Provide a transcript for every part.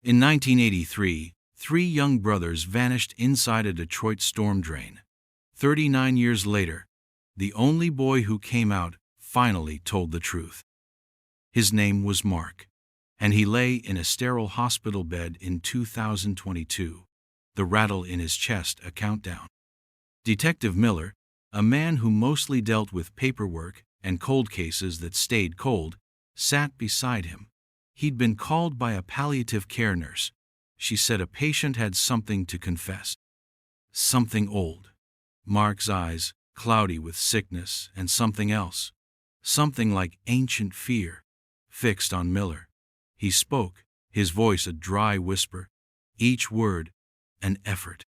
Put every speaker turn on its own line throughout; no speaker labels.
In 1983, three young brothers vanished inside a Detroit storm drain. 39 years later, the only boy who came out finally told the truth. His name was Mark, and he lay in a sterile hospital bed in 2022, the rattle in his chest a countdown. Detective Miller, a man who mostly dealt with paperwork and cold cases that stayed cold, sat beside him. He'd been called by a palliative care nurse. She said a patient had something to confess. Something old. Mark's eyes, cloudy with sickness and something else. Something like ancient fear, fixed on Miller. He spoke, his voice a dry whisper, each word an effort.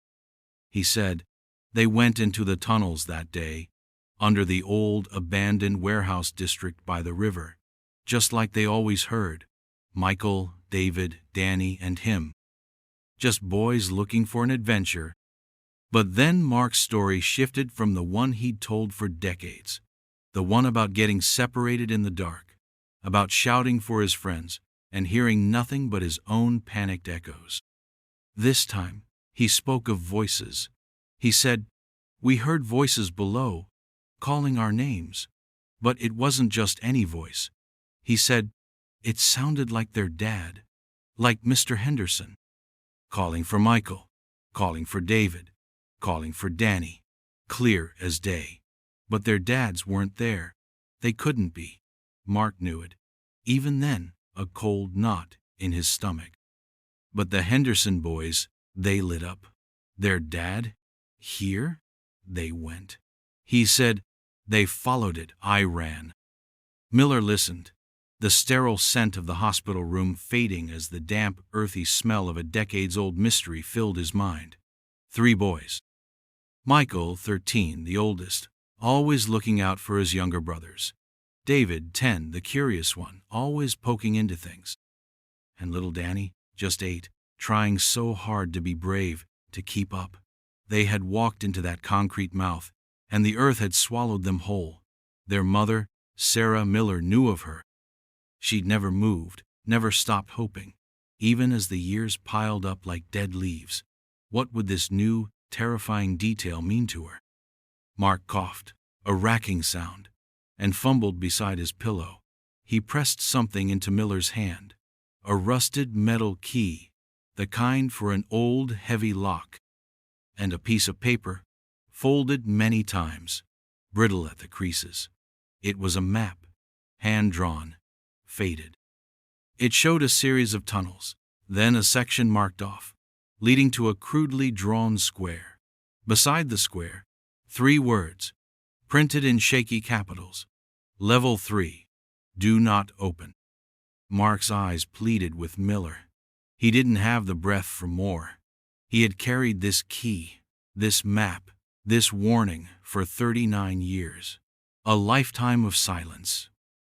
He said, "They went into the tunnels that day, under the old abandoned warehouse district by the river, just like they always heard. Michael, David, Danny, and him. Just boys looking for an adventure." But then Mark's story shifted from the one he'd told for decades. The one about getting separated in the dark, about shouting for his friends and hearing nothing but his own panicked echoes. This time, he spoke of voices. He said, "We heard voices below, calling our names. But it wasn't just any voice." He said, "It sounded like their dad, like Mr. Henderson, calling for Michael, calling for David, calling for Danny, clear as day. But their dads weren't there. They couldn't be." Mark knew it. Even then, a cold knot in his stomach. But the Henderson boys, they lit up. Their dad? Here? They went. He said, "They followed it, I ran." Miller listened, the sterile scent of the hospital room fading as the damp, earthy smell of a decades-old mystery filled his mind. 3 boys. Michael, 13, the oldest, always looking out for his younger brothers. David, 10, the curious one, always poking into things. And little Danny, just 8, trying so hard to be brave, to keep up. They had walked into that concrete mouth, and the earth had swallowed them whole. Their mother, Sarah Miller, knew of her. She'd never moved, never stopped hoping, even as the years piled up like dead leaves. What would this new, terrifying detail mean to her? Mark coughed, a racking sound, and fumbled beside his pillow. He pressed something into Miller's hand, a rusted metal key, the kind for an old, heavy lock, and a piece of paper, folded many times, brittle at the creases. It was a map, hand-drawn, faded. It showed a series of tunnels, then a section marked off, leading to a crudely drawn square. Beside the square, 3 words, printed in shaky capitals: Level 3, do not open. Mark's eyes pleaded with Miller. He didn't have the breath for more. He had carried this key, this map, this warning for 39 years. A lifetime of silence,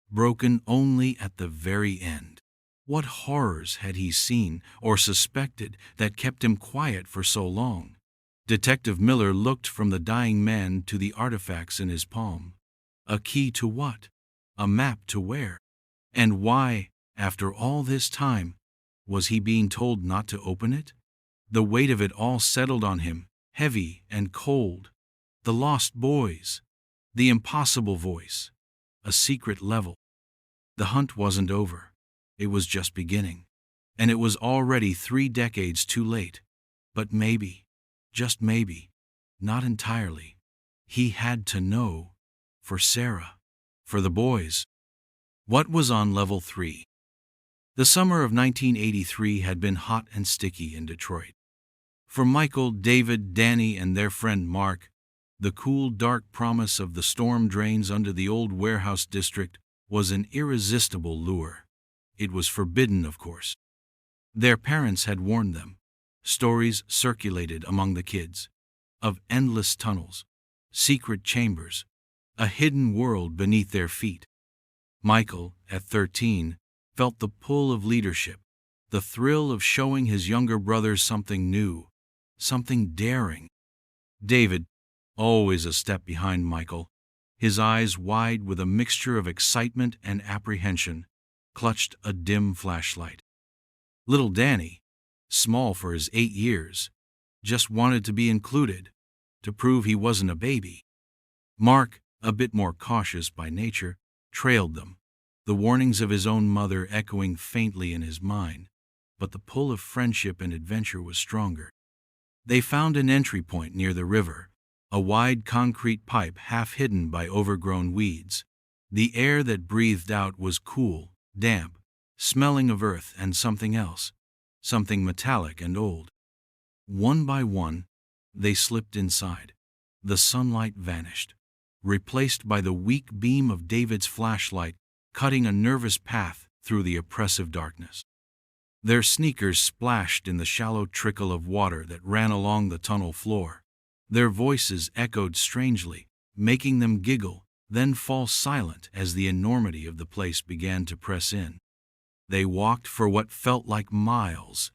broken only at the very end. What horrors had he seen or suspected that kept him quiet for so long? Detective Miller looked from the dying man to the artifacts in his palm. A key to what? A map to where? And why, after all this time, was he being told not to open it? The weight of it all settled on him, heavy and cold. The lost boys. The impossible voice. A secret level. The hunt wasn't over. It was just beginning. And it was already 3 decades too late. But maybe, just maybe, not entirely. He had to know. For Sarah. For the boys. What was on Level 3? The summer of 1983 had been hot and sticky in Detroit. For Michael, David, Danny, and their friend Mark, the cool, dark promise of the storm drains under the old warehouse district was an irresistible lure. It was forbidden, of course. Their parents had warned them. Stories circulated among the kids of endless tunnels, secret chambers, a hidden world beneath their feet. Michael, at 13, felt the pull of leadership, the thrill of showing his younger brothers something new, something daring. David, always a step behind Michael, his eyes wide with a mixture of excitement and apprehension, clutched a dim flashlight. Little Danny, small for his 8 years, just wanted to be included, to prove he wasn't a baby. Mark, a bit more cautious by nature, trailed them, the warnings of his own mother echoing faintly in his mind, but the pull of friendship and adventure was stronger. They found an entry point near the river, a wide concrete pipe half hidden by overgrown weeds. The air that breathed out was cool, damp, smelling of earth and something else, something metallic and old. One by one, they slipped inside. The sunlight vanished, replaced by the weak beam of David's flashlight, cutting a nervous path through the oppressive darkness. Their sneakers splashed in the shallow trickle of water that ran along the tunnel floor. Their voices echoed strangely, making them giggle, then fall silent as the enormity of the place began to press in. They walked for what felt like miles,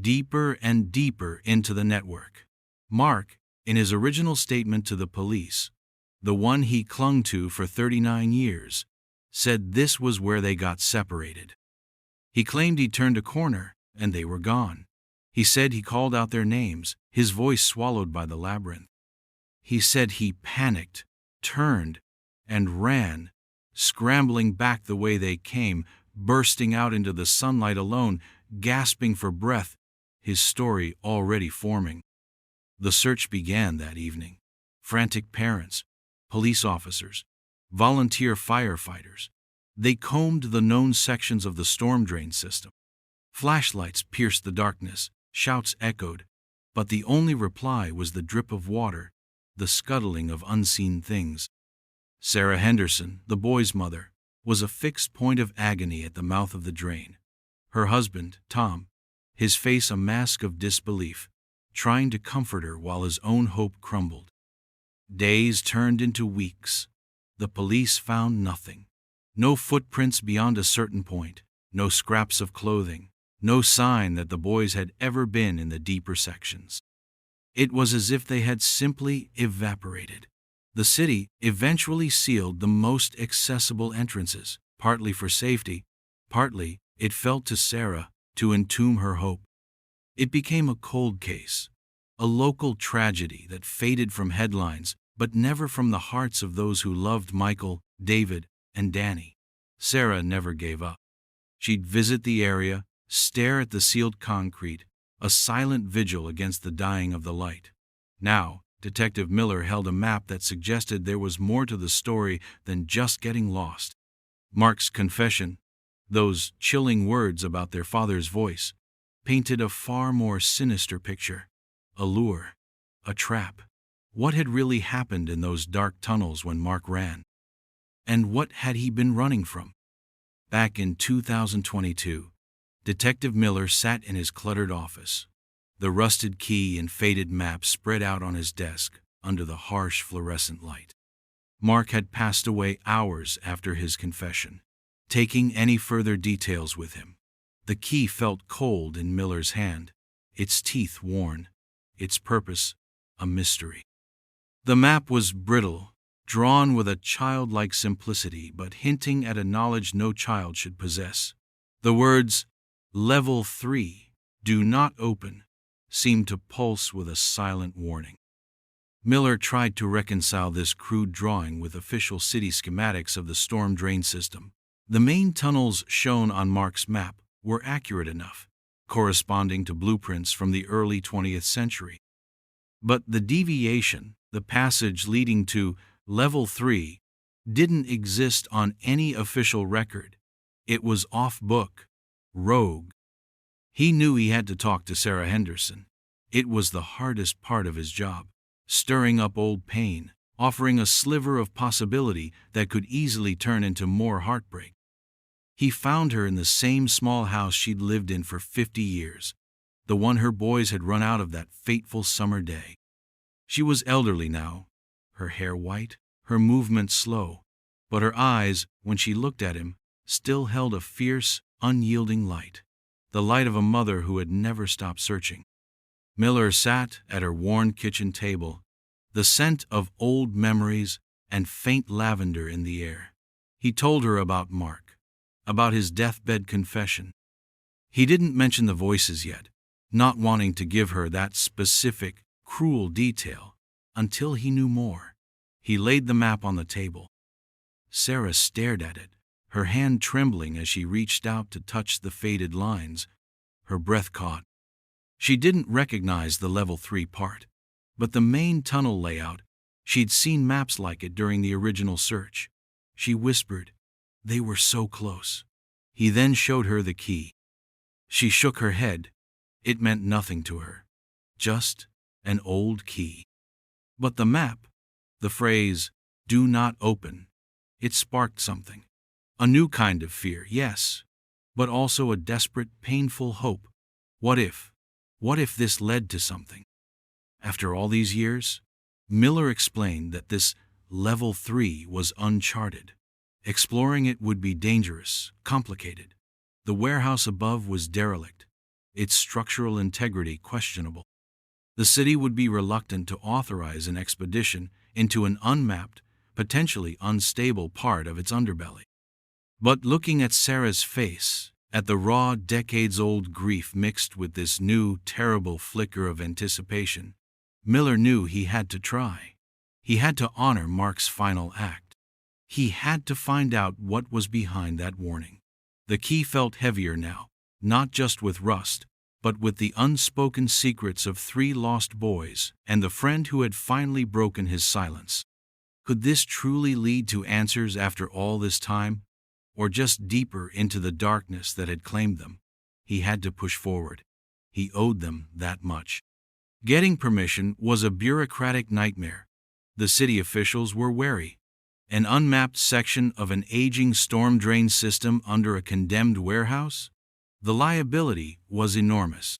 deeper and deeper into the network. Mark, in his original statement to the police, the one he clung to for 39 years, said this was where they got separated. He claimed he turned a corner, and they were gone. He said he called out their names, his voice swallowed by the labyrinth. He said he panicked, turned, and ran, scrambling back the way they came, bursting out into the sunlight alone, gasping for breath, his story already forming. The search began that evening. Frantic parents, police officers, volunteer firefighters. They combed the known sections of the storm drain system. Flashlights pierced the darkness, shouts echoed, but the only reply was the drip of water, the scuttling of unseen things. Sarah Henderson, the boy's mother, was a fixed point of agony at the mouth of the drain. Her husband, Tom, his face a mask of disbelief, trying to comfort her while his own hope crumbled. Days turned into weeks. The police found nothing. No footprints beyond a certain point, no scraps of clothing, no sign that the boys had ever been in the deeper sections. It was as if they had simply evaporated. The city eventually sealed the most accessible entrances, partly for safety, partly, it felt to Sarah, to entomb her hope. It became a cold case, a local tragedy that faded from headlines, but never from the hearts of those who loved Michael, David, and Danny. Sarah never gave up. She'd visit the area, stare at the sealed concrete, a silent vigil against the dying of the light. Now, Detective Miller held a map that suggested there was more to the story than just getting lost. Mark's confession, those chilling words about their father's voice, painted a far more sinister picture. A lure, a trap. What had really happened in those dark tunnels when Mark ran? And what had he been running from? Back in 2022, Detective Miller sat in his cluttered office, the rusted key and faded map spread out on his desk under the harsh fluorescent light. Mark had passed away hours after his confession, taking any further details with him. The key felt cold in Miller's hand, its teeth worn, its purpose a mystery. The map was brittle, drawn with a childlike simplicity but hinting at a knowledge no child should possess. The words, "Level 3, do not open," seemed to pulse with a silent warning. Miller tried to reconcile this crude drawing with official city schematics of the storm drain system. The main tunnels shown on Mark's map were accurate enough, corresponding to blueprints from the early 20th century. But the deviation, the passage leading to Level 3, didn't exist on any official record. It was off-book, rogue. He knew he had to talk to Sarah Henderson. It was the hardest part of his job, stirring up old pain, offering a sliver of possibility that could easily turn into more heartbreak. He found her in the same small house she'd lived in for 50 years, the one her boys had run out of that fateful summer day. She was elderly now, her hair white, her movements slow, but her eyes, when she looked at him, still held a fierce, unyielding light, the light of a mother who had never stopped searching. Miller sat at her worn kitchen table, the scent of old memories and faint lavender in the air. He told her about Mark, about his deathbed confession. He didn't mention the voices yet, not wanting to give her that specific, cruel detail until he knew more. He laid the map on the table. Sarah stared at it, her hand trembling as she reached out to touch the faded lines. Her breath caught. She didn't recognize the level 3 part, but the main tunnel layout, she'd seen maps like it during the original search. She whispered, "They were so close." He then showed her the key. She shook her head. It meant nothing to her. Just an old key. But the map, the phrase, "Do not open," it sparked something. A new kind of fear, yes, but also a desperate, painful hope. What if? What if this led to something? After all these years? Miller explained that this level 3 was uncharted. Exploring it would be dangerous, complicated. The warehouse above was derelict, its structural integrity questionable. The city would be reluctant to authorize an expedition into an unmapped, potentially unstable part of its underbelly. But looking at Sarah's face, at the raw, decades-old grief mixed with this new, terrible flicker of anticipation, Miller knew he had to try. He had to honor Mark's final act. He had to find out what was behind that warning. The key felt heavier now, not just with rust, but with the unspoken secrets of 3 lost boys and the friend who had finally broken his silence. Could this truly lead to answers after all this time? Or just deeper into the darkness that had claimed them? He had to push forward. He owed them that much. Getting permission was a bureaucratic nightmare. The city officials were wary. An unmapped section of an aging storm drain system under a condemned warehouse? The liability was enormous.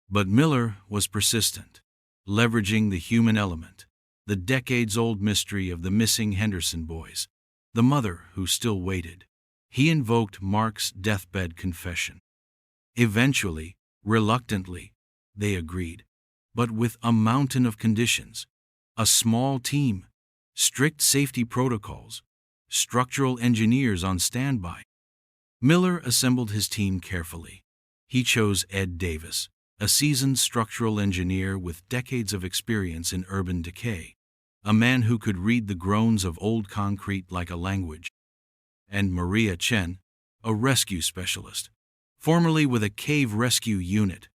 But Miller was persistent, leveraging the human element, the decades-old mystery of the missing Henderson boys, the mother who still waited. He invoked Mark's deathbed confession. Eventually, reluctantly, they agreed, but with a mountain of conditions. A small team, strict safety protocols, structural engineers on standby. Miller assembled his team carefully. He chose Ed Davis, a seasoned structural engineer with decades of experience in urban decay, a man who could read the groans of old concrete like a language, and Maria Chen, a rescue specialist, formerly with a cave rescue unit,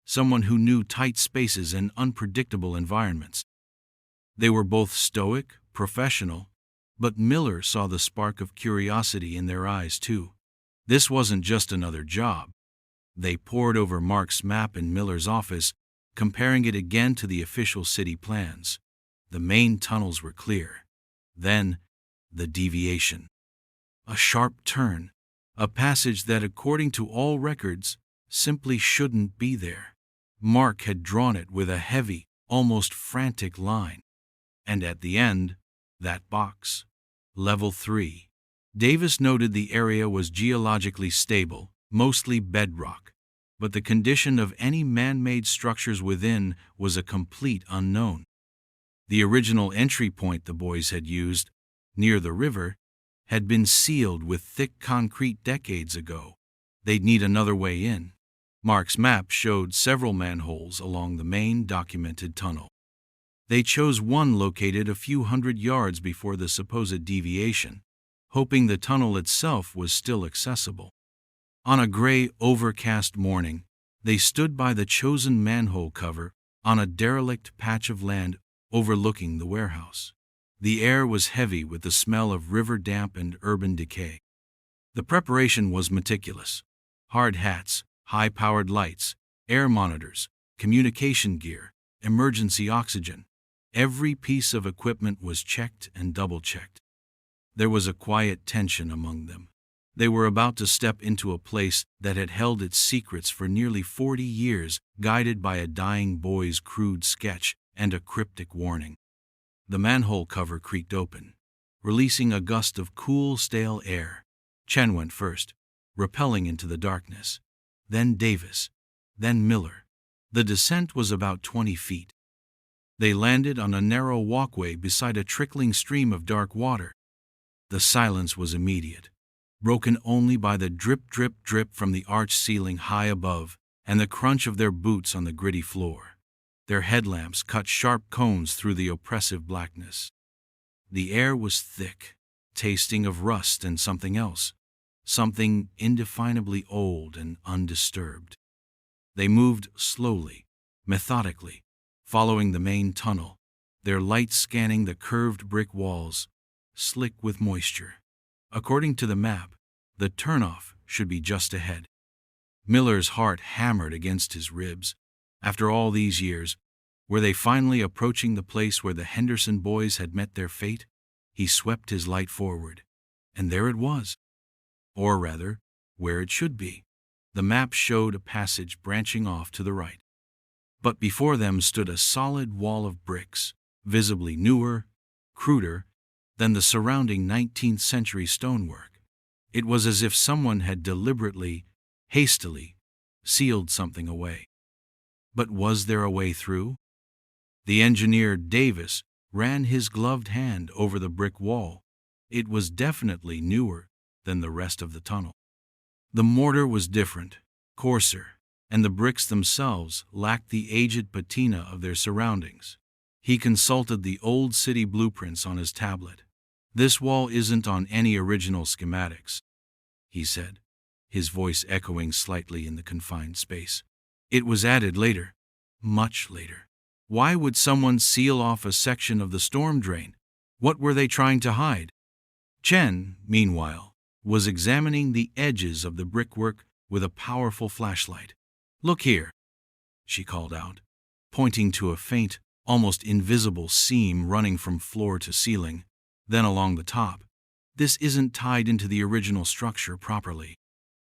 someone who knew tight spaces and unpredictable environments. They were both stoic, professional, but Miller saw the spark of curiosity in their eyes too. This wasn't just another job. They pored over Mark's map in Miller's office, comparing it again to the official city plans. The main tunnels were clear. Then, the deviation. A sharp turn, a passage that, according to all records, simply shouldn't be there. Mark had drawn it with a heavy, almost frantic line. And at the end, that box. Level 3. Davis noted the area was geologically stable, mostly bedrock, but the condition of any man-made structures within was a complete unknown. The original entry point the boys had used, near the river, had been sealed with thick concrete decades ago. They'd need another way in. Mark's map showed several manholes along the main documented tunnel. They chose one located a few hundred yards before the supposed deviation, hoping the tunnel itself was still accessible. On a gray, overcast morning, they stood by the chosen manhole cover on a derelict patch of land overlooking the warehouse. The air was heavy with the smell of river damp and urban decay. The preparation was meticulous. Hard hats, high-powered lights, air monitors, communication gear, emergency oxygen. Every piece of equipment was checked and double-checked. There was a quiet tension among them. They were about to step into a place that had held its secrets for nearly 40 years, guided by a dying boy's crude sketch and a cryptic warning. The manhole cover creaked open, releasing a gust of cool, stale air. Chen went first, rappelling into the darkness. Then Davis. Then Miller. The descent was about 20 feet. They landed on a narrow walkway beside a trickling stream of dark water. The silence was immediate, broken only by the drip, drip, drip from the arched ceiling high above. and the crunch of their boots on the gritty floor. Their headlamps cut sharp cones through the oppressive blackness. The air was thick, tasting of rust and something else, something indefinably old and undisturbed. They moved slowly, methodically, following the main tunnel, their light scanning the curved brick walls, slick with moisture. According to the map, the turnoff should be just ahead. Miller's heart hammered against his ribs. After all these years, were they finally approaching the place where the Henderson boys had met their fate? He swept his light forward, and there it was. Or rather, where it should be. The map showed a passage branching off to the right. But before them stood a solid wall of bricks, visibly newer, cruder, than the surrounding 19th century stonework. It was as if someone had deliberately, hastily, sealed something away. But was there a way through? The engineer, Davis, ran his gloved hand over the brick wall. It was definitely newer than the rest of the tunnel. The mortar was different, coarser, and the bricks themselves lacked the aged patina of their surroundings. He consulted the old city blueprints on his tablet. "This wall isn't on any original schematics," he said, his voice echoing slightly in the confined space. "It was added later, much later. Why would someone seal off a section of the storm drain? What were they trying to hide?" Chen, meanwhile, was examining the edges of the brickwork with a powerful flashlight. "Look here," she called out, pointing to a faint, almost invisible seam running from floor to ceiling, then along the top. "This isn't tied into the original structure properly."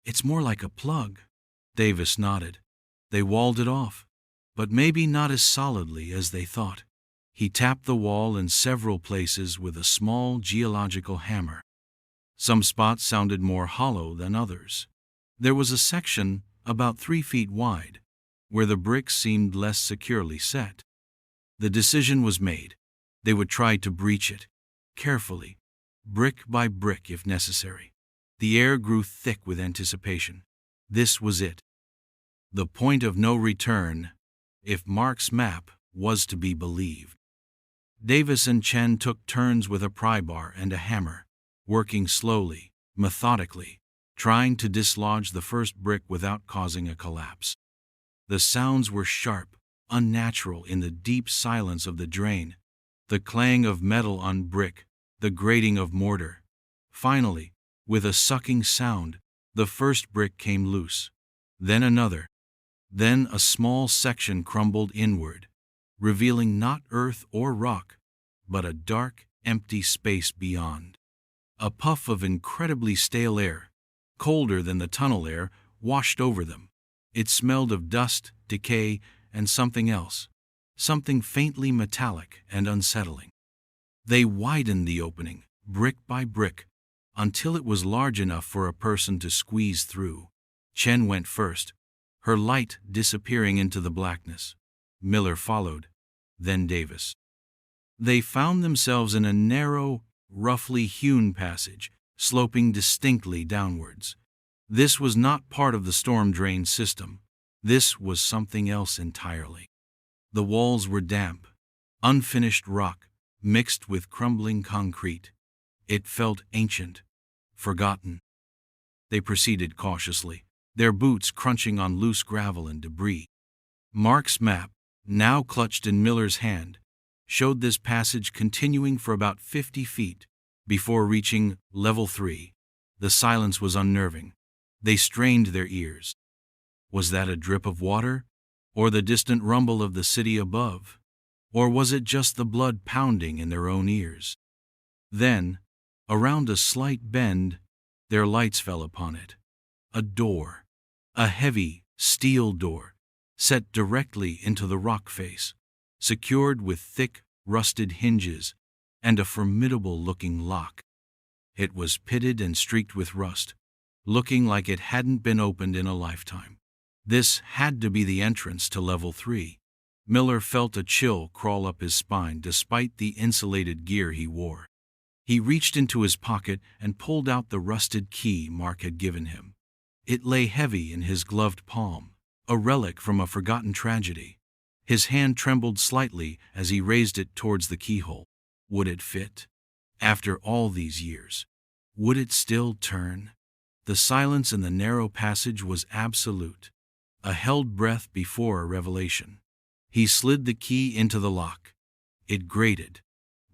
"It's more like a plug." Davis nodded. "They walled it off, but maybe not as solidly as they thought." He tapped the wall in several places with a small geological hammer. Some spots sounded more hollow than others. There was a section, about 3 feet wide, where the bricks seemed less securely set. The decision was made. They would try to breach it, carefully, brick by brick if necessary. The air grew thick with anticipation. This was it. The point of no return, if Mark's map was to be believed. Davis and Chen took turns with a pry bar and a hammer, working slowly, methodically, trying to dislodge the first brick without causing a collapse. The sounds were sharp, unnatural in the deep silence of the drain, the clang of metal on brick, the grating of mortar. Finally, with a sucking sound, the first brick came loose. Then another. Then a small section crumbled inward, revealing not earth or rock, but a dark, empty space beyond. A puff of incredibly stale air, colder than the tunnel air, washed over them. It smelled of dust, decay, and something else, something faintly metallic and unsettling. They widened the opening, brick by brick, until it was large enough for a person to squeeze through. Chen went first, her light disappearing into the blackness. Miller followed, then Davis. They found themselves in a narrow, roughly hewn passage, sloping distinctly downwards. This was not part of the storm drain system. This was something else entirely. The walls were damp, unfinished rock, mixed with crumbling concrete. It felt ancient, forgotten. They proceeded cautiously, their boots crunching on loose gravel and debris. Mark's map, now clutched in Miller's hand, showed this passage continuing for about 50 feet before reaching level 3. The silence was unnerving. They strained their ears. Was that a drip of water, or the distant rumble of the city above? Or was it just the blood pounding in their own ears? Then, around a slight bend, their lights fell upon it. A door, a heavy, steel door, set directly into the rock face, secured with thick, rusted hinges and a formidable-looking lock. It was pitted and streaked with rust, looking like it hadn't been opened in a lifetime. This had to be the entrance to level 3. Miller felt a chill crawl up his spine despite the insulated gear he wore. He reached into his pocket and pulled out the rusted key Mark had given him. It lay heavy in his gloved palm, a relic from a forgotten tragedy. His hand trembled slightly as he raised it towards the keyhole. Would it fit? After all these years, would it still turn? The silence in the narrow passage was absolute, a held breath before a revelation. He slid the key into the lock. It grated,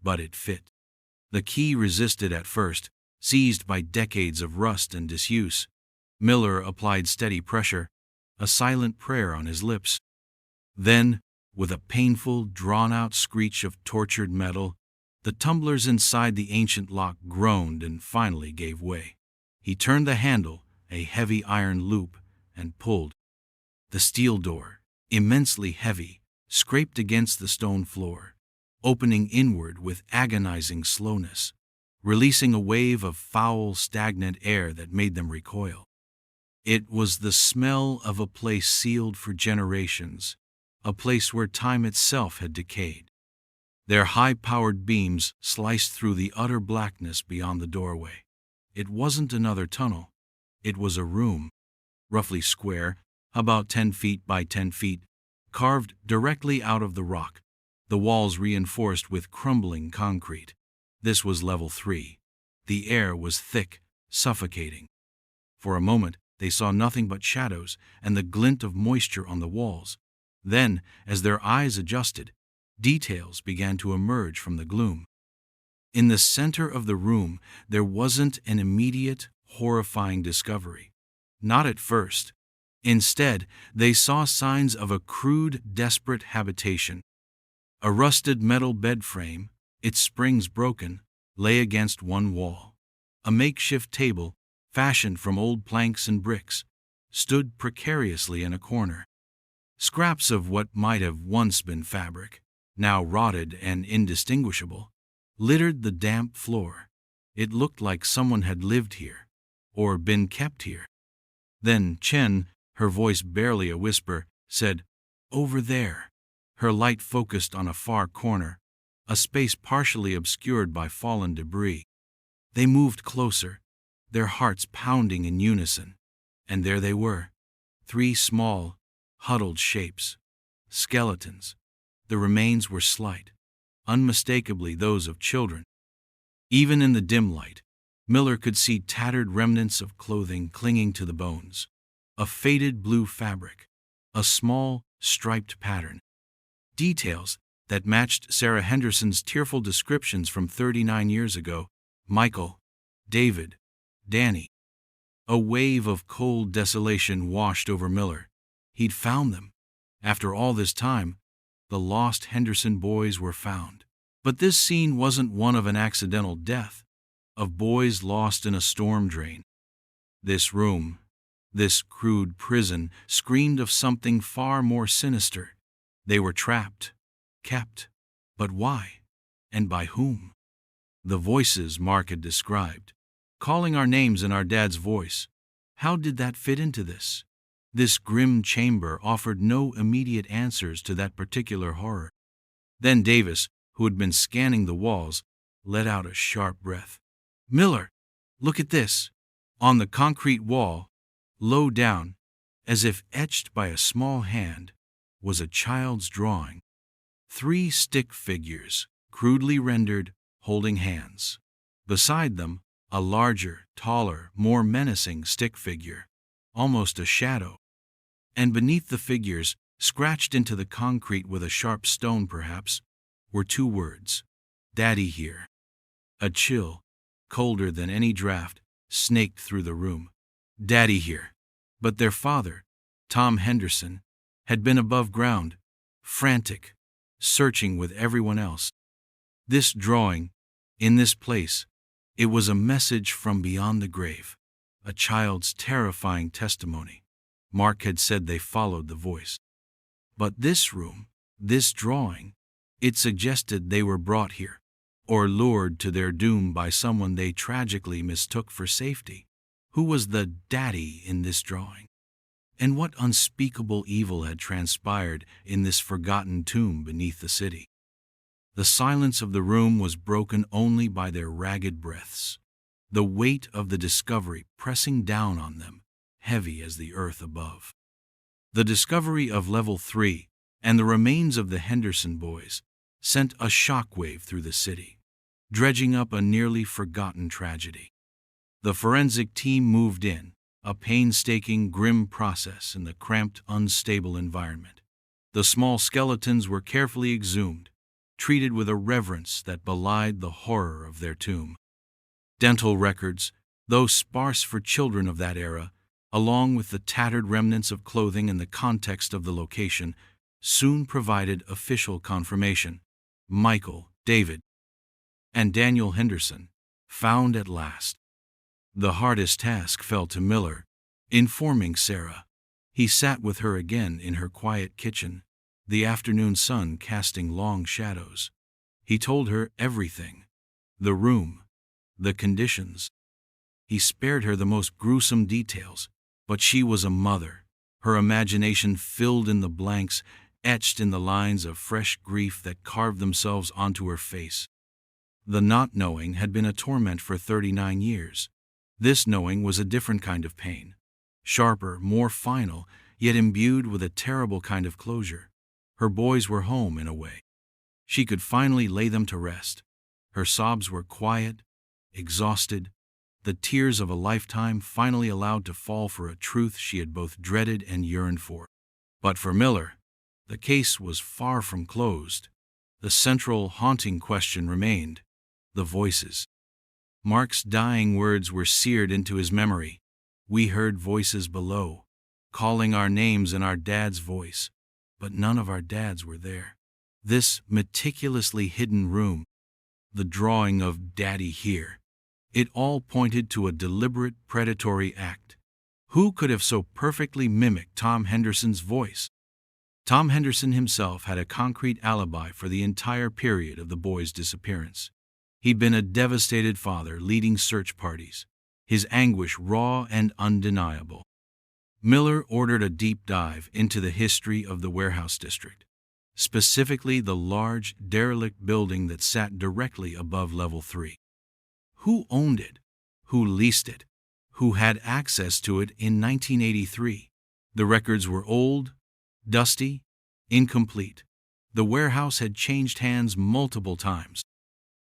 but it fit. The key resisted at first, seized by decades of rust and disuse. Miller applied steady pressure, a silent prayer on his lips. Then, with a painful, drawn-out screech of tortured metal, the tumblers inside the ancient lock groaned and finally gave way. He turned the handle, a heavy iron loop, and pulled. The steel door, immensely heavy, scraped against the stone floor, opening inward with agonizing slowness, releasing a wave of foul, stagnant air that made them recoil. It was the smell of a place sealed for generations, a place where time itself had decayed. Their high-powered beams sliced through the utter blackness beyond the doorway. It wasn't another tunnel. It was a room, roughly square, about 10 feet by 10 feet, carved directly out of the rock, the walls reinforced with crumbling concrete. This was level 3. The air was thick, suffocating. For a moment, they saw nothing but shadows and the glint of moisture on the walls. Then, as their eyes adjusted, details began to emerge from the gloom. In the center of the room, there wasn't an immediate, horrifying discovery. Not at first. Instead, they saw signs of a crude, desperate habitation. A rusted metal bed frame, its springs broken, lay against one wall. A makeshift table, fashioned from old planks and bricks, stood precariously in a corner. Scraps of what might have once been fabric, now rotted and indistinguishable, littered the damp floor. It looked like someone had lived here, or been kept here. Then Chen, her voice barely a whisper, said, "Over there." Her light focused on a far corner, a space partially obscured by fallen debris. They moved closer, their hearts pounding in unison, and there they were, 3 small, huddled shapes, skeletons. The remains were slight, unmistakably those of children. Even in the dim light, Miller could see tattered remnants of clothing clinging to the bones, a faded blue fabric, a small, striped pattern. Details that matched Sarah Henderson's tearful descriptions from 39 years ago: Michael, David, Danny. A wave of cold desolation washed over Miller. He'd found them. After all this time, the lost Henderson boys were found. But this scene wasn't one of an accidental death, of boys lost in a storm drain. This room, this crude prison, screamed of something far more sinister. They were trapped, kept. But why? And by whom? The voices Mark had described, calling our names in our dad's voice. How did that fit into this? This grim chamber offered no immediate answers to that particular horror. Then Davis, who had been scanning the walls, let out a sharp breath. "Miller, look at this." On the concrete wall, low down, as if etched by a small hand, was a child's drawing. 3 stick figures, crudely rendered, holding hands. Beside them, a larger, taller, more menacing stick figure, almost a shadow. And beneath the figures, scratched into the concrete with a sharp stone perhaps, were 2 words: "Daddy here." A chill, colder than any draft, snaked through the room. Daddy here. But their father, Tom Henderson, had been above ground, frantic, searching with everyone else. This drawing, in this place, it was a message from beyond the grave, a child's terrifying testimony. Mark had said they followed the voice. But this room, this drawing, it suggested they were brought here, or lured to their doom by someone they tragically mistook for safety. Who was the daddy in this drawing? And what unspeakable evil had transpired in this forgotten tomb beneath the city? The silence of the room was broken only by their ragged breaths, the weight of the discovery pressing down on them, heavy as the earth above. The discovery of Level 3 and the remains of the Henderson boys sent a shockwave through the city, dredging up a nearly forgotten tragedy. The forensic team moved in, a painstaking, grim process in the cramped, unstable environment. The small skeletons were carefully exhumed, treated with a reverence that belied the horror of their tomb. Dental records, though sparse for children of that era, along with the tattered remnants of clothing and the context of the location, soon provided official confirmation. Michael, David, and Daniel Henderson, found at last. The hardest task fell to Miller, informing Sarah. He sat with her again in her quiet kitchen, the afternoon sun casting long shadows. He told her everything. The room, the conditions. He spared her the most gruesome details, but she was a mother. Her imagination filled in the blanks, etched in the lines of fresh grief that carved themselves onto her face. The not knowing had been a torment for 39 years. This knowing was a different kind of pain. Sharper, more final, yet imbued with a terrible kind of closure. Her boys were home in a way. She could finally lay them to rest. Her sobs were quiet, exhausted, the tears of a lifetime finally allowed to fall for a truth she had both dreaded and yearned for. But for Miller, the case was far from closed. The central, haunting question remained: the voices. Mark's dying words were seared into his memory. We heard voices below, calling our names in our dad's voice, but none of our dads were there. This meticulously hidden room, the drawing of Daddy here, it all pointed to a deliberate predatory act. Who could have so perfectly mimicked Tom Henderson's voice? Tom Henderson himself had a concrete alibi for the entire period of the boys' disappearance. He'd been a devastated father leading search parties, his anguish raw and undeniable. Miller ordered a deep dive into the history of the warehouse district, specifically the large, derelict building that sat directly above Level 3. Who owned it? Who leased it? Who had access to it in 1983? The records were old, dusty, incomplete. The warehouse had changed hands multiple times.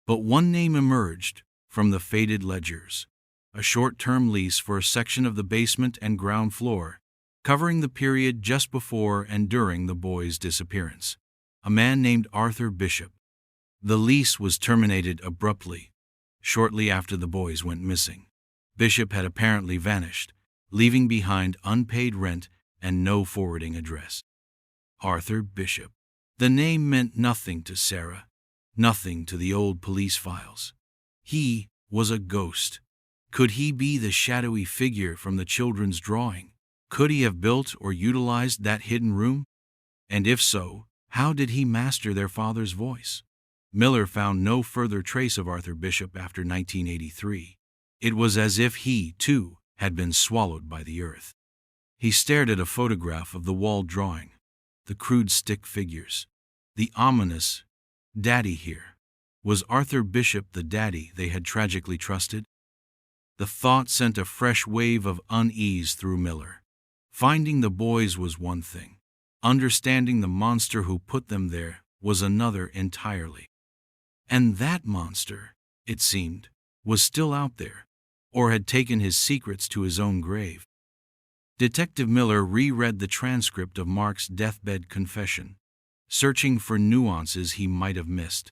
But one name emerged from the faded ledgers: a short-term lease for a section of the basement and ground floor, covering the period just before and during the boys' disappearance. A man named Arthur Bishop. The lease was terminated abruptly, shortly after the boys went missing. Bishop had apparently vanished, leaving behind unpaid rent and no forwarding address. Arthur Bishop. The name meant nothing to Sarah, nothing to the old police files. He was a ghost. Could he be the shadowy figure from the children's drawing? Could he have built or utilized that hidden room? And if so, how did he master their father's voice? Miller found no further trace of Arthur Bishop after 1983. It was as if he, too, had been swallowed by the earth. He stared at a photograph of the wall drawing, the crude stick figures, the ominous "Daddy here." Was Arthur Bishop the daddy they had tragically trusted? The thought sent a fresh wave of unease through Miller. Finding the boys was one thing. Understanding the monster who put them there was another entirely. And that monster, it seemed, was still out there, or had taken his secrets to his own grave. Detective Miller reread the transcript of Mark's deathbed confession, searching for nuances he might have missed.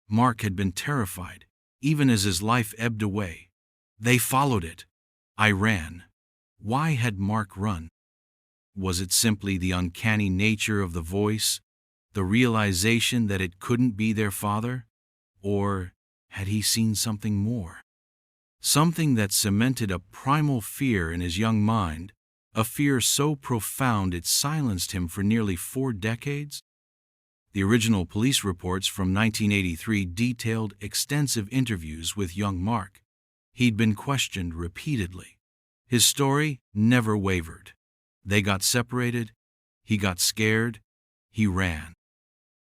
Mark had been terrified, even as his life ebbed away. They followed it. I ran. Why had Mark run? Was it simply the uncanny nature of the voice, the realization that it couldn't be their father? Or had he seen something more? Something that cemented a primal fear in his young mind, a fear so profound it silenced him for nearly 4 decades? The original police reports from 1983 detailed extensive interviews with young Mark. He'd been questioned repeatedly. His story never wavered. They got separated, he got scared, he ran.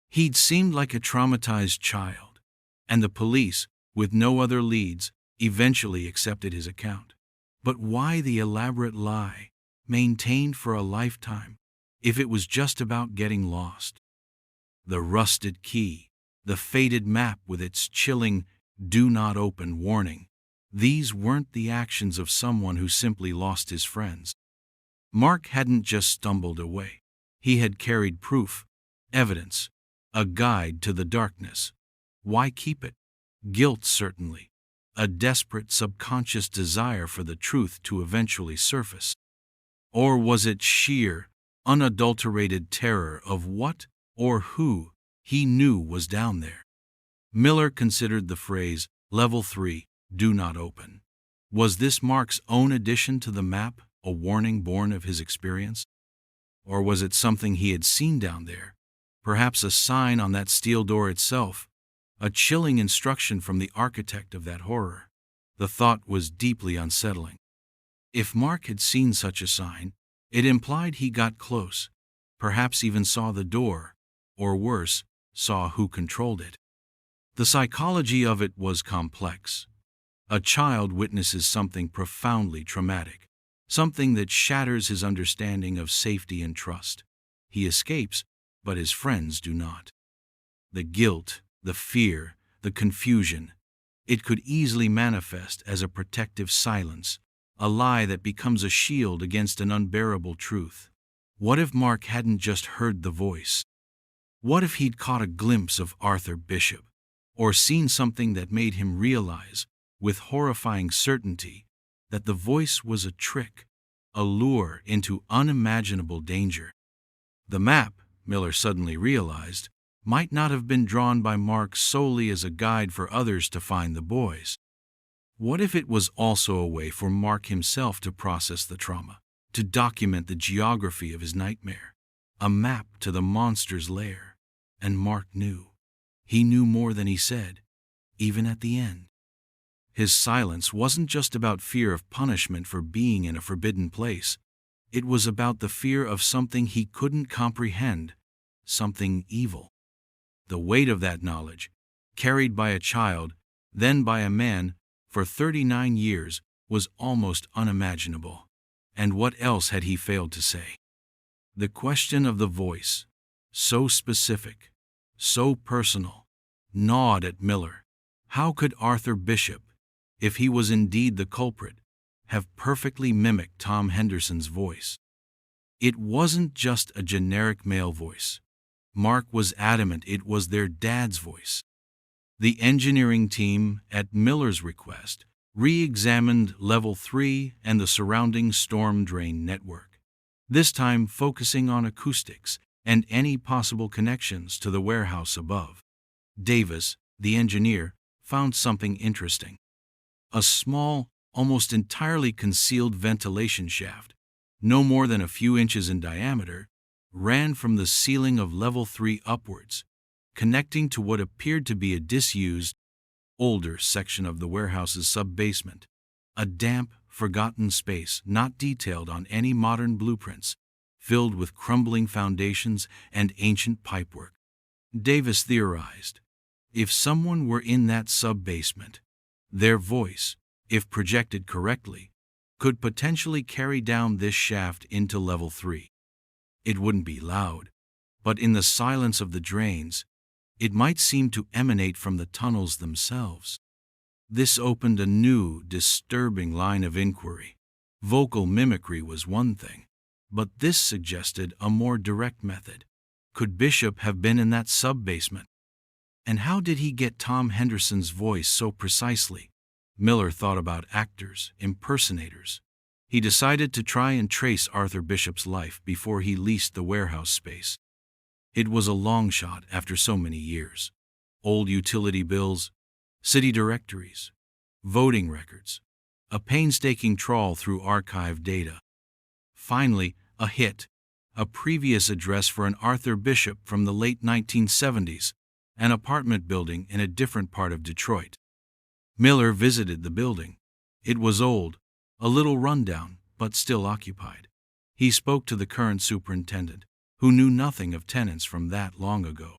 He'd seemed like a traumatized child, and the police, with no other leads, eventually accepted his account. But why the elaborate lie, maintained for a lifetime? if it was just about getting lost? The rusted key, the faded map with its chilling "do not open" warning. These weren't the actions of someone who simply lost his friends. Mark hadn't just stumbled away. He had carried proof, evidence, a guide to the darkness. Why keep it? Guilt, certainly. A desperate subconscious desire for the truth to eventually surface. Or was it sheer, unadulterated terror of what or who he knew was down there? Miller considered the phrase, "Level 3, do not open." Was this Mark's own addition to the map, a warning born of his experience? Or was it something he had seen down there? Perhaps a sign on that steel door itself, a chilling instruction from the architect of that horror. The thought was deeply unsettling. If Mark had seen such a sign, it implied he got close, perhaps even saw the door, or worse, saw who controlled it. The psychology of it was complex. A child witnesses something profoundly traumatic, something that shatters his understanding of safety and trust. He escapes, but his friends do not. The guilt, the fear, the confusion, it could easily manifest as a protective silence, a lie that becomes a shield against an unbearable truth. What if Mark hadn't just heard the voice? What if he'd caught a glimpse of Arthur Bishop, or seen something that made him realize, with horrifying certainty, that the voice was a trick, a lure into unimaginable danger? The map, Miller suddenly realized, might not have been drawn by Mark solely as a guide for others to find the boys. What if it was also a way for Mark himself to process the trauma, to document the geography of his nightmare, a map to the monster's lair? And Mark knew. He knew more than he said, even at the end. His silence wasn't just about fear of punishment for being in a forbidden place. It was about the fear of something he couldn't comprehend, something evil. The weight of that knowledge, carried by a child, then by a man, for 39 years, was almost unimaginable. And what else had he failed to say? The question of the voice, so specific, so personal, gnawed at Miller. How could Arthur Bishop, if he was indeed the culprit, have perfectly mimicked Tom Henderson's voice? It wasn't just a generic male voice. Mark was adamant it was their dad's voice. The engineering team, at Miller's request, re-examined Level 3 and the surrounding storm drain network, this time focusing on acoustics and any possible connections to the warehouse above. Davis, the engineer, found something interesting. A small, almost entirely concealed ventilation shaft, no more than a few inches in diameter, ran from the ceiling of Level 3 upwards, connecting to what appeared to be a disused, older section of the warehouse's sub-basement, a damp, forgotten space not detailed on any modern blueprints, filled with crumbling foundations and ancient pipework. Davis theorized, if someone were in that sub-basement, their voice, if projected correctly, could potentially carry down this shaft into Level 3. It wouldn't be loud, but in the silence of the drains, it might seem to emanate from the tunnels themselves. This opened a new, disturbing line of inquiry. Vocal mimicry was one thing, but this suggested a more direct method. Could Bishop have been in that sub-basement? And how did he get Tom Henderson's voice so precisely? Miller thought about actors, impersonators. He decided to try and trace Arthur Bishop's life before he leased the warehouse space. It was a long shot after so many years. Old utility bills, city directories, voting records, a painstaking trawl through archived data. Finally, a hit, a previous address for an Arthur Bishop from the late 1970s, an apartment building in a different part of Detroit. Miller visited the building. It was old, a little rundown, but still occupied. He spoke to the current superintendent, who knew nothing of tenants from that long ago.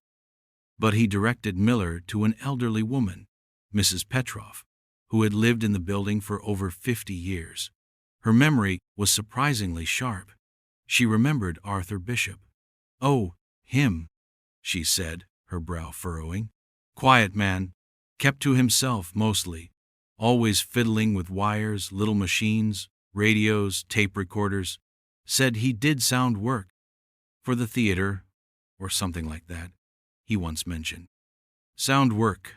But he directed Miller to an elderly woman, Mrs. Petroff, who had lived in the building for over 50 years. Her memory was surprisingly sharp. She remembered Arthur Bishop. "Oh, him," she said, her brow furrowing. "Quiet man, kept to himself mostly, always fiddling with wires, little machines, radios, tape recorders. Said he did sound work. For the theater, or something like that, he once mentioned. Sound work,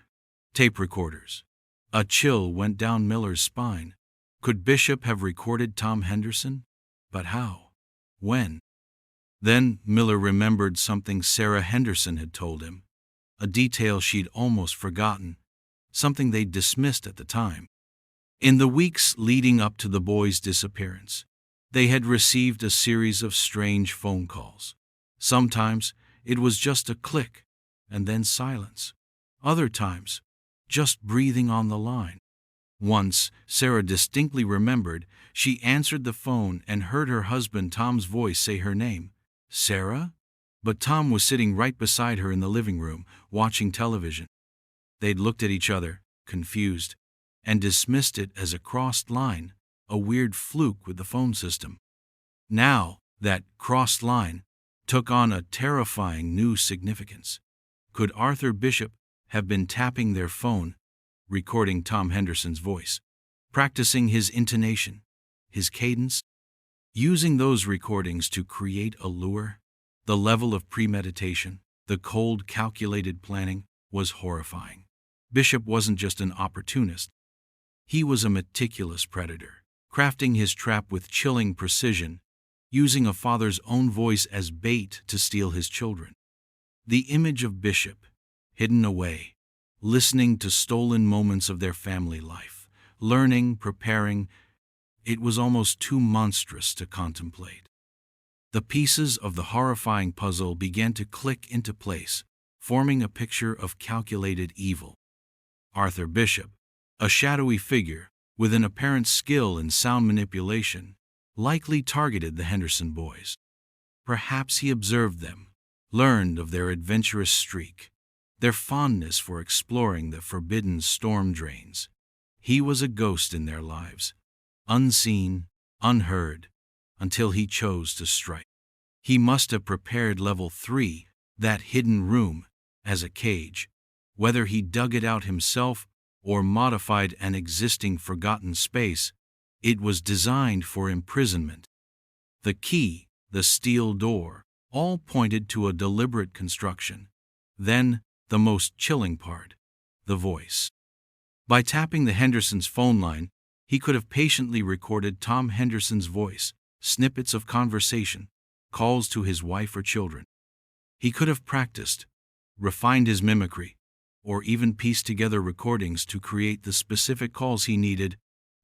tape recorders." A chill went down Miller's spine. Could Bishop have recorded Tom Henderson? But how? When? Then Miller remembered something Sarah Henderson had told him, a detail she'd almost forgotten, something they'd dismissed at the time. In the weeks leading up to the boys' disappearance, they had received a series of strange phone calls. Sometimes it was just a click, and then silence. Other times, just breathing on the line. Once, Sarah distinctly remembered, she answered the phone and heard her husband Tom's voice say her name, "Sarah?" But Tom was sitting right beside her in the living room, watching television. They'd looked at each other, confused, and dismissed it as a crossed line, a weird fluke with the phone system. Now, that crossed line took on a terrifying new significance. Could Arthur Bishop have been tapping their phone, recording Tom Henderson's voice, practicing his intonation, his cadence, using those recordings to create a lure? The level of premeditation, the cold, calculated planning, was horrifying. Bishop wasn't just an opportunist. He was a meticulous predator, crafting his trap with chilling precision, using a father's own voice as bait to steal his children. The image of Bishop, hidden away, listening to stolen moments of their family life, learning, preparing, it was almost too monstrous to contemplate. The pieces of the horrifying puzzle began to click into place, forming a picture of calculated evil. Arthur Bishop, a shadowy figure with an apparent skill in sound manipulation, likely targeted the Henderson boys. Perhaps he observed them, learned of their adventurous streak, their fondness for exploring the forbidden storm drains. He was a ghost in their lives, unseen, unheard, until he chose to strike. He must have prepared level 3, that hidden room, as a cage, whether he dug it out himself or modified an existing forgotten space. It was designed for imprisonment. The key, the steel door, all pointed to a deliberate construction. Then, the most chilling part, the voice. By tapping the Hendersons' phone line, he could have patiently recorded Tom Henderson's voice, snippets of conversation, calls to his wife or children. He could have practiced, refined his mimicry, or even pieced together recordings to create the specific calls he needed.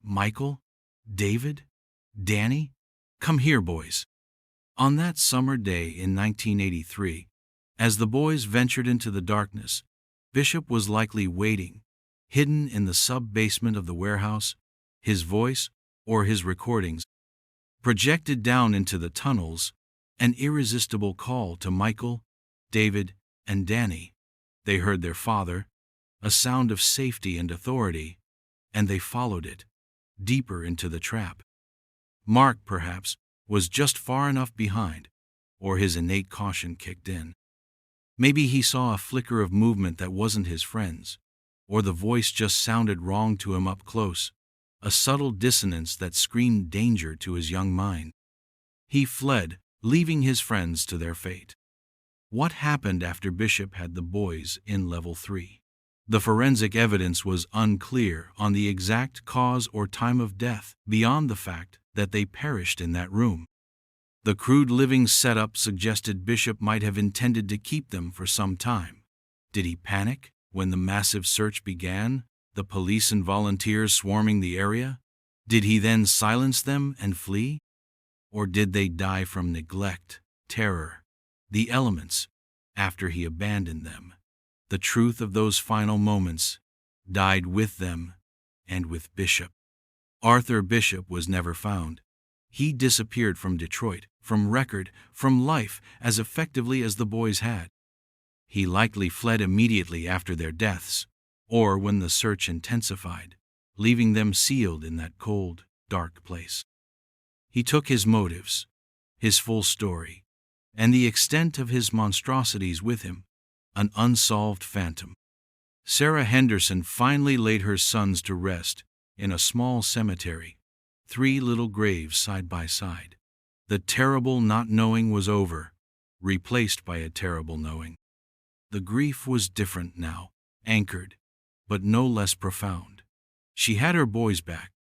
"Michael? David? Danny? Come here, boys." On that summer day in 1983, as the boys ventured into the darkness, Bishop was likely waiting, hidden in the sub-basement of the warehouse, his voice, or his recordings, projected down into the tunnels, an irresistible call to Michael, David, and Danny. They heard their father, a sound of safety and authority, and they followed it, deeper into the trap. Mark, perhaps, was just far enough behind, or his innate caution kicked in. Maybe he saw a flicker of movement that wasn't his friend's, or the voice just sounded wrong to him up close, a subtle dissonance that screamed danger to his young mind. He fled, leaving his friends to their fate. What happened after Bishop had the boys in level 3? The forensic evidence was unclear on the exact cause or time of death, beyond the fact that they perished in that room. The crude living setup suggested Bishop might have intended to keep them for some time. Did he panic when the massive search began, the police and volunteers swarming the area? Did he then silence them and flee? Or did they die from neglect, terror, the elements, after he abandoned them? The truth of those final moments died with them and with Bishop. Arthur Bishop was never found. He disappeared from Detroit, from record, from life, as effectively as the boys had. He likely fled immediately after their deaths, or when the search intensified, leaving them sealed in that cold, dark place. He took his motives, his full story, and the extent of his monstrosities with him, an unsolved phantom. Sarah Henderson finally laid her sons to rest in a small cemetery, 3 little graves side by side. The terrible not knowing was over, replaced by a terrible knowing. The grief was different now, anchored, but no less profound. She had her boys back,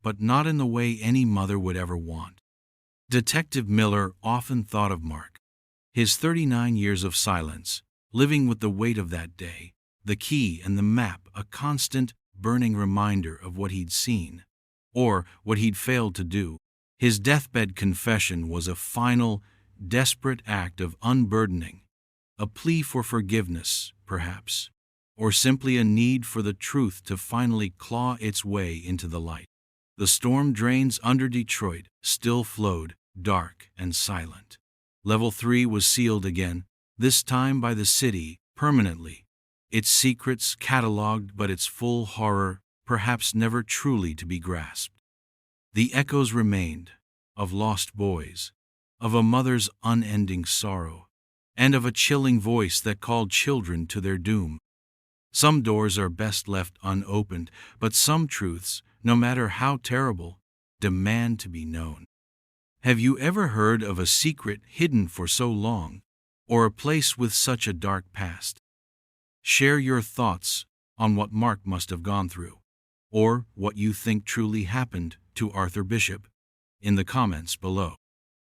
but not in the way any mother would ever want. Detective Miller often thought of Mark. His 39 years of silence, living with the weight of that day, the key and the map a constant, burning reminder of what he'd seen, or what he'd failed to do. His deathbed confession was a final, desperate act of unburdening, a plea for forgiveness, perhaps, or simply a need for the truth to finally claw its way into the light. The storm drains under Detroit still flowed, dark and silent. Level 3 was sealed again, this time by the city, permanently. Its secrets catalogued, but its full horror perhaps never truly to be grasped. The echoes remained, of lost boys, of a mother's unending sorrow, and of a chilling voice that called children to their doom. Some doors are best left unopened, but some truths, no matter how terrible, demand to be known. Have you ever heard of a secret hidden for so long, or a place with such a dark past? Share your thoughts on what Mark must have gone through, or what you think truly happened to Arthur Bishop, in the comments below.